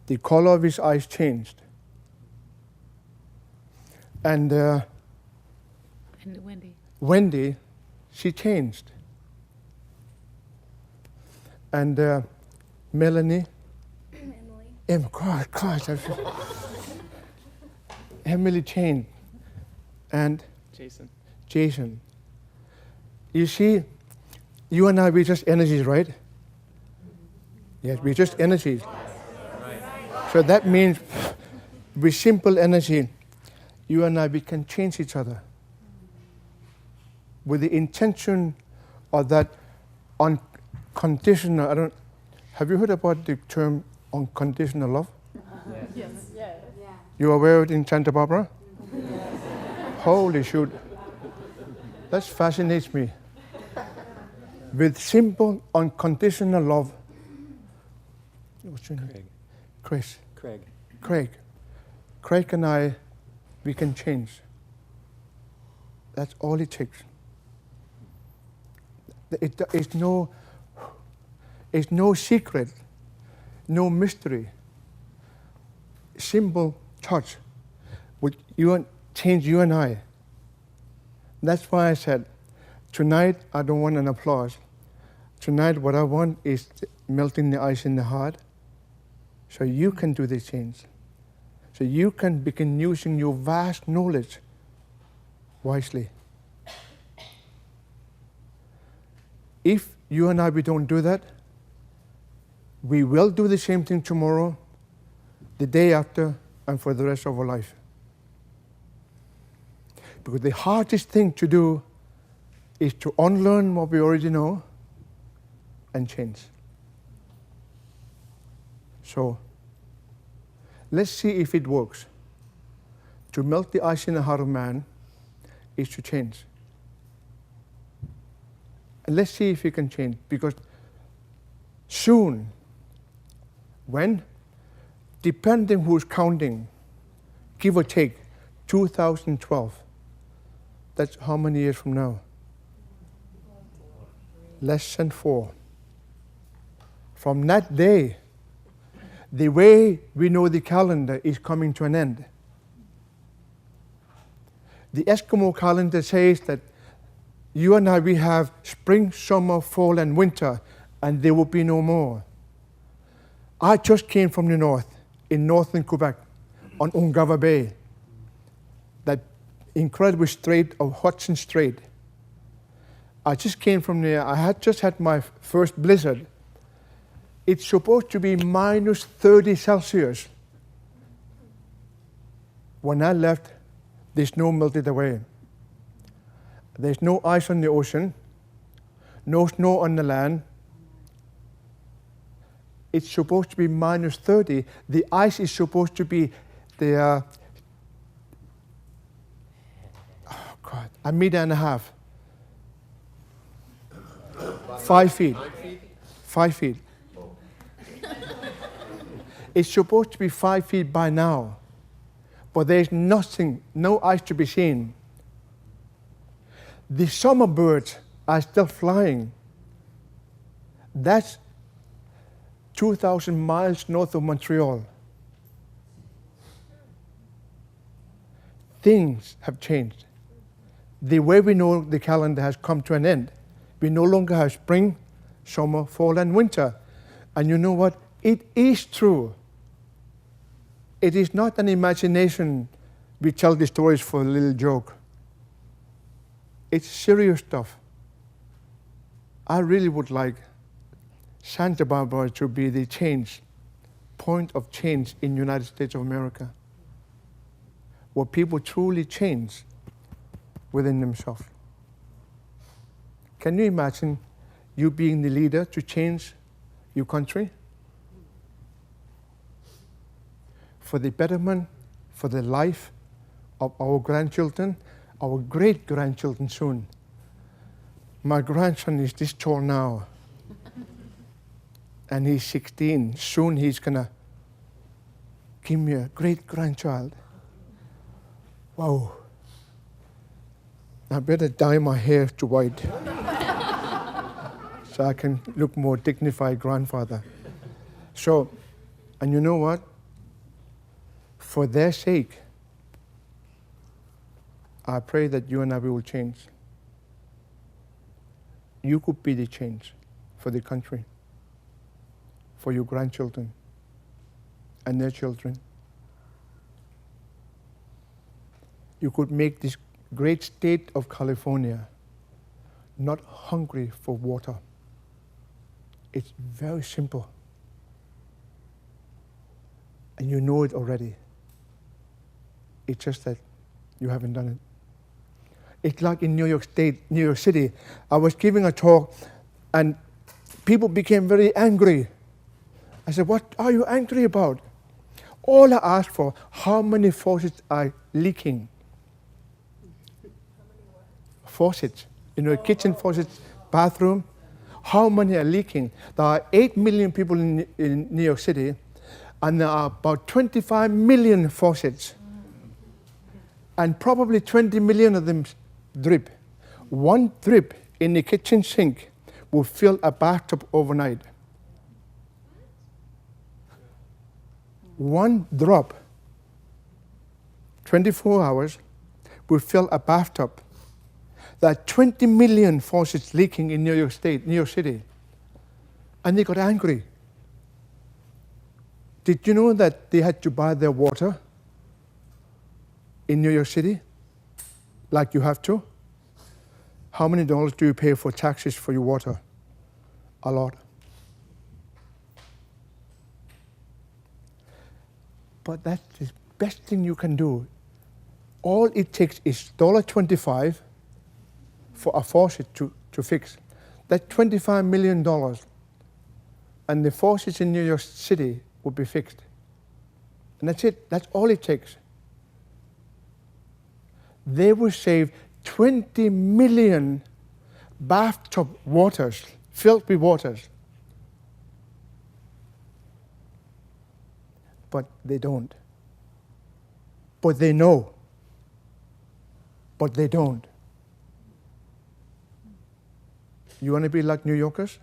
the color of his eyes changed. And Wendy, she changed. And Melanie, gosh, Emily changed. And Jason. You see, you and I, we're just energies, right? Yes, we're just energies. So that means with simple energy, you and I, we can change each other. With the intention of that unconditional, have you heard about the term unconditional love? Yes. Yeah. You aware of it in Santa Barbara? Holy shoot. That fascinates me. With simple, unconditional love. What's your name? Chris. Craig and I, we can change. That's all it takes. It's no secret, no mystery. Simple touch would change you and I. That's why I said, tonight I don't want an applause. Tonight what I want is melting the ice in the heart so you can do the change. So you can begin using your vast knowledge wisely. If you and I, we don't do that, we will do the same thing tomorrow, the day after, and for the rest of our life. Because the hardest thing to do is to unlearn what we already know and change. So, let's see if it works. To melt the ice in the heart of man is to change. And let's see if we can change, because soon, when, depending who's counting, give or take, 2012, that's how many years from now? Less than 4. From that day, the way we know the calendar is coming to an end. The Eskimo calendar says that you and I, we have spring, summer, fall, and winter, and there will be no more. I just came from the north, in northern Quebec, on Ungava Bay, that incredible strait of Hudson Strait. I just came from there. I had just had my first blizzard. It's supposed to be minus 30 Celsius. When I left, the snow melted away. There's no ice on the ocean, no snow on the land. It's supposed to be minus 30. The ice is supposed to be a meter and a half. 5 feet. 5 feet. It's supposed to be 5 feet by now, but there's nothing, no ice to be seen. The summer birds are still flying. That's 2,000 miles north of Montreal. Things have changed. The way we know the calendar has come to an end. We no longer have spring, summer, fall, and winter. And you know what? It is true. It is not an imagination. We tell the stories for a little joke. It's serious stuff. I really would like Santa Barbara to be the point of change in the United States of America, where people truly change within themselves. Can you imagine you being the leader to change your country? For the betterment, for the life of our grandchildren, our great-grandchildren soon. My grandson is this tall now, and he's 16. Soon he's gonna give me a great-grandchild. Wow. I better dye my hair to white so I can look more dignified grandfather. So, and you know what? For their sake, I pray that you and I will change. You could be the change for the country, for your grandchildren and their children. You could make this great state of California not hungry for water. It's very simple. And you know it already. It's just that you haven't done it. It's like in New York City. I was giving a talk and people became very angry. I said, what are you angry about? All I asked for, how many faucets are leaking? Faucets, kitchen faucets, bathroom. How many are leaking? There are 8 million people in New York City, and there are about 25 million faucets. And probably 20 million of them drip. One drip in the kitchen sink will fill a bathtub overnight. One drop, 24 hours, will fill a bathtub. There are 20 million faucets leaking in New York City. And they got angry. Did you know that they had to buy their water in New York City? Like you have to? How many dollars do you pay for taxes for your water? A lot. But that's the best thing you can do. All it takes is $1.25 for a faucet to fix. That's $25 million. And the faucets in New York City will be fixed. And that's it. That's all it takes. They will save 20 million bathtub waters, filled with waters. But they don't. But they know. But they don't. You want to be like New Yorkers?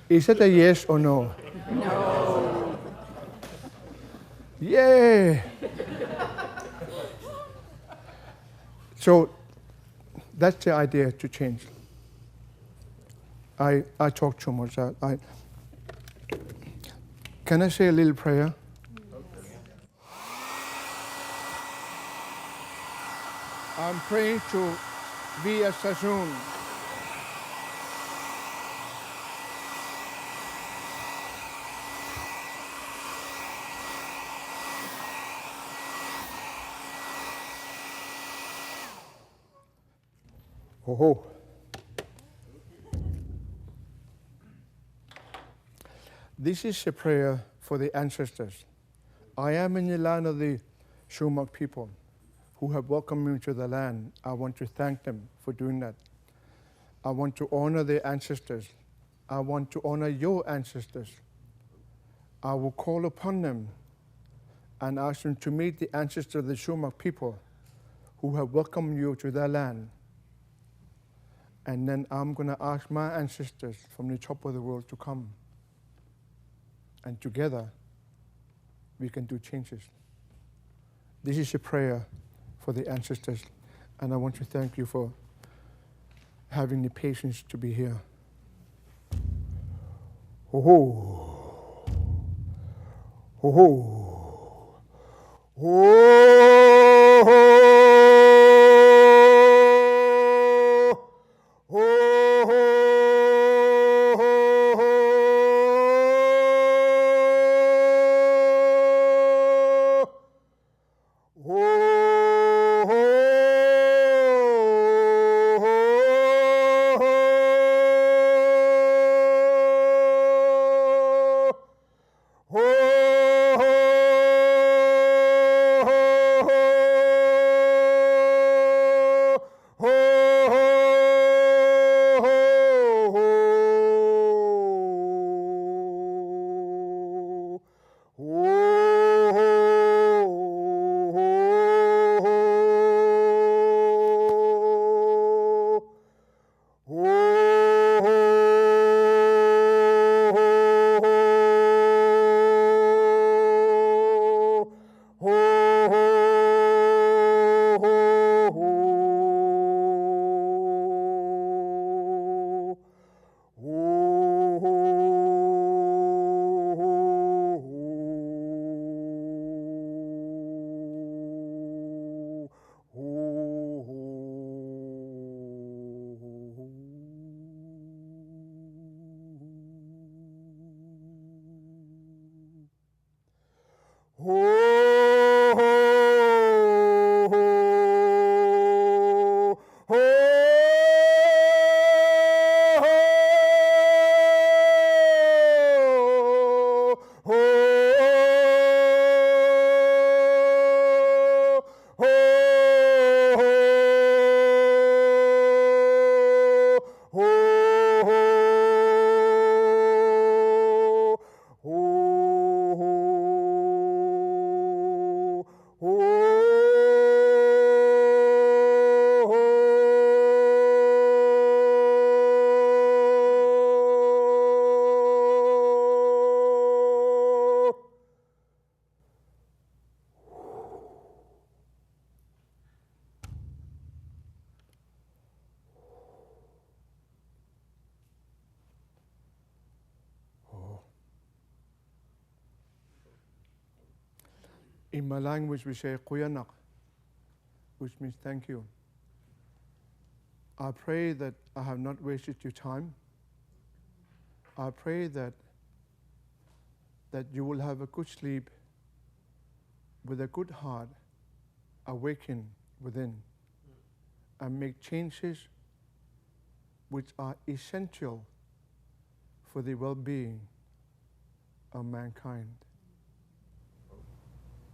Is it a yes or no? No. Yay! So that's the idea to change. I talk too much. Can I say a little prayer? I'm praying to be a sassoon. Oh. This is a prayer for the ancestors. I am in the land of the Sumak people who have welcomed me to the land. I want to thank them for doing that. I want to honor their ancestors. I want to honor your ancestors. I will call upon them and ask them to meet the ancestors of the Sumak people who have welcomed you to their land. And then I'm going to ask my ancestors from the top of the world to come. And together, we can do changes. This is a prayer for the ancestors. And I want to thank you for having the patience to be here. Ho ho. Ho ho. Ho ho. In my language, we say Quyanaq, which means thank you. I pray that I have not wasted your time. I pray that you will have a good sleep with a good heart, awaken within, and make changes which are essential for the well-being of mankind.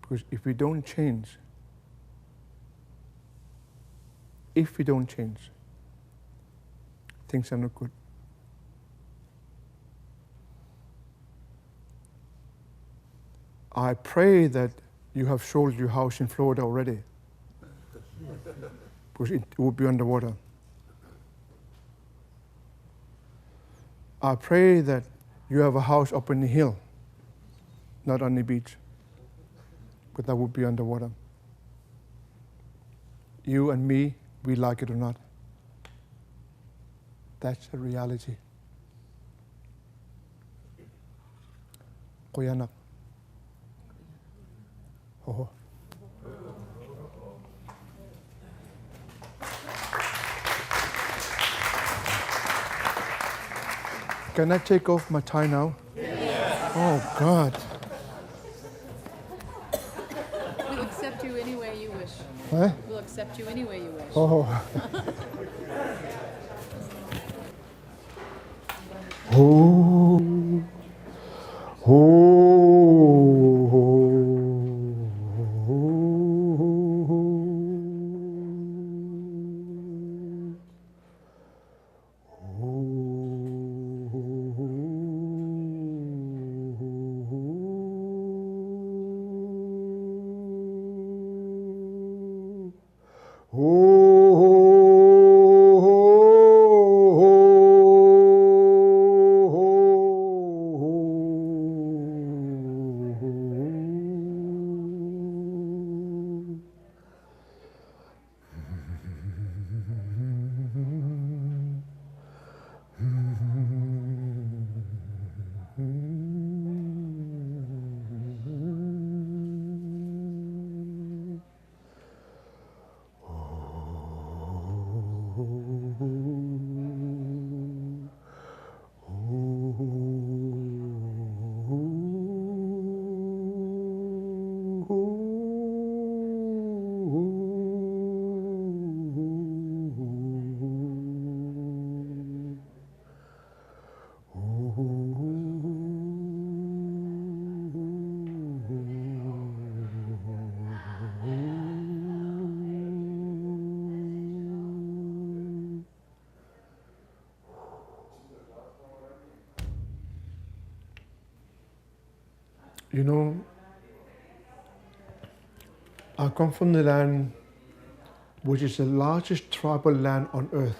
Because if we don't change, things are not good. I pray that you have sold your house in Florida already, because it would be underwater. I pray that you have a house up in the hill, not on the beach, but that would be underwater. You and me, we like it or not. That's the reality. Quyanaq. Oh. Can I take off my tie now? Yes. Oh, God. We'll accept you any way you wish. Huh? We'll accept you any way you wish. Oh. Oh. Oh. You know, I come from the land which is the largest tribal land on earth.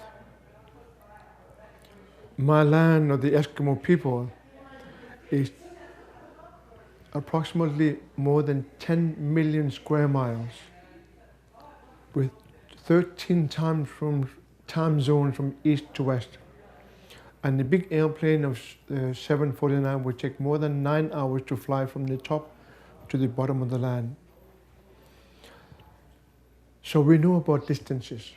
My land of the Eskimo people is approximately more than 10 million square miles with 13 time zones from east to west. And the big airplane of 749 would take more than 9 hours to fly from the top to the bottom of the land. So we know about distances.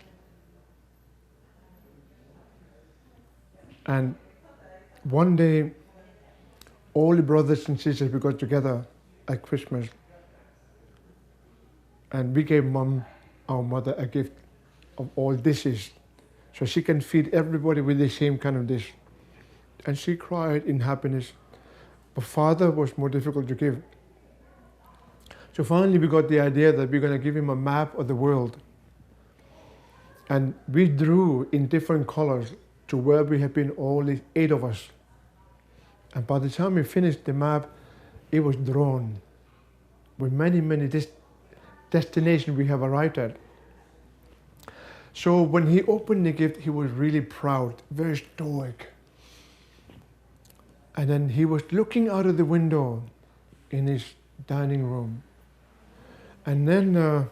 And one day, all the brothers and sisters, we got together at Christmas and we gave Mom, our mother, a gift of all dishes so she can feed everybody with the same kind of dish. And she cried in happiness. But Father was more difficult to give. So finally we got the idea that we're going to give him a map of the world. And we drew in different colors to where we have been, all the 8 of us. And by the time we finished the map, it was drawn with many, many destinations we have arrived at. So when he opened the gift, he was really proud, very stoic. And then he was looking out of the window in his dining room. And then,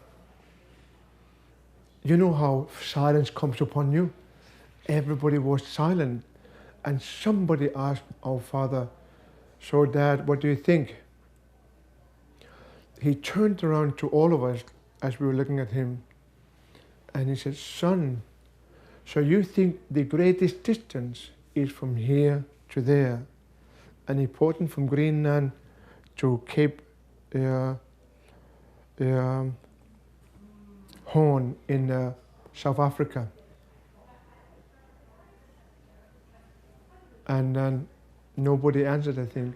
you know how silence comes upon you? Everybody was silent. And somebody asked our father, "So Dad, what do you think?" He turned around to all of us as we were looking at him. And he said, "Son, so you think the greatest distance is from here to there?" And he pointed from Greenland to Cape Horn in South Africa. And then nobody answered, I think.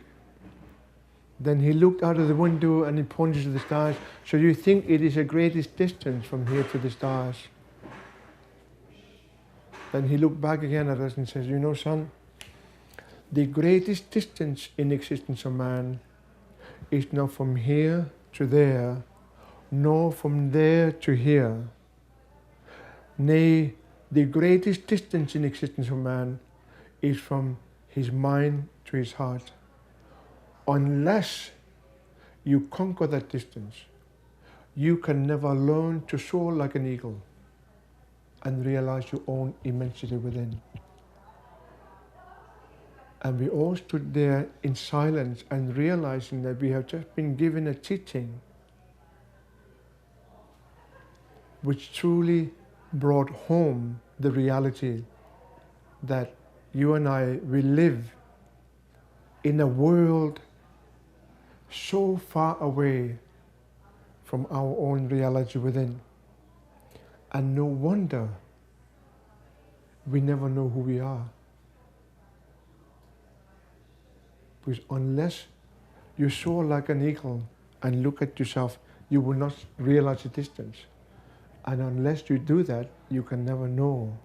Then he looked out of the window and he pointed to the stars. "So you think it is the greatest distance from here to the stars?" Then he looked back again at us and says, "You know, son, the greatest distance in existence of man is not from here to there, nor from there to here. Nay, the greatest distance in existence of man is from his mind to his heart. Unless you conquer that distance, you can never learn to soar like an eagle and realize your own immensity within." And we all stood there in silence and realizing that we have just been given a teaching which truly brought home the reality that you and I will live in a world so far away from our own reality within. And no wonder we never know who we are. Because unless you soar like an eagle and look at yourself, you will not realize the distance. And unless you do that, you can never know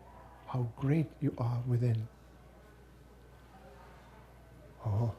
how great you are within. Oh.